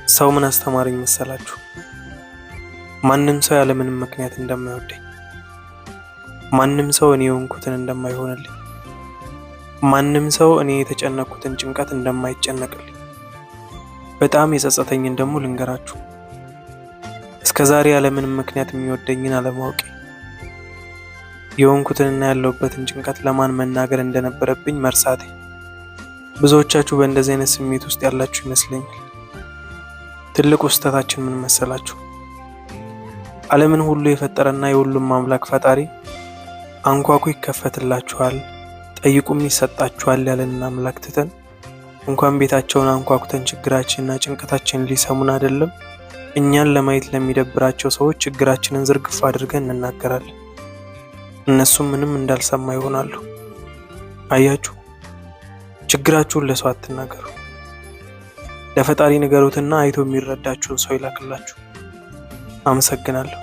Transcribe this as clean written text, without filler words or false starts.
ሰው ምን አስተማረኝ መሰላችሁ? ማንም ሰው ያለ ምንም ምክንያት እንደማይወደኝ፣ ማንም ሰው እኔ የሆንኩትን እንደማይሆንልኝ፣ ማንም ሰው እኔ የተጨነቅኩትን ጭንቀት እንደማይጨነቅልኝ። በጣም የጸጸተኝን ደግሞ ልንገራችሁ። እስከዛሬ ያለ ምንም ምክንያት የሚወደኝን አለማወቄ፣ የሆንኩትንና ያለሁበትን ጭንቀት ለማን መናገር እንደነበረብኝ መርሳቴ። ብዙዎቻችሁ በእንደዚህ አይነት ስሜት ውስጥ ያላችሁ ይመስለኛል። ትልቁ ስህተታችን ምን መሰላችሁ? ዓለምን ሁሉ የፈጠረና የሁሉም አምላክ ፈጣሪ አንኳኩ ይከፈትላችኋል፣ ጠይቁም ይሰጣችኋል ያለንን አምላክ ትተን እንኳን ቤታቸውን አንኳኩተን ችግራችንና ጭንቀታችንን ሊሰሙን አይደለም እኛን ለማየት ለሚደብራቸው ሰዎች ችግራችንን ዝርግፍ አድርገን እንናገራለን። እነሱም ምንም እንዳልሰማ ይሆናሉ። አያችሁ፣ ችግራችሁን ለሰው አትናገሩ። ለፈጣሪ ንገሩትና አይቶ የሚረዳችሁን ሰው ይላክላችሁ። አመሰግናለሁ።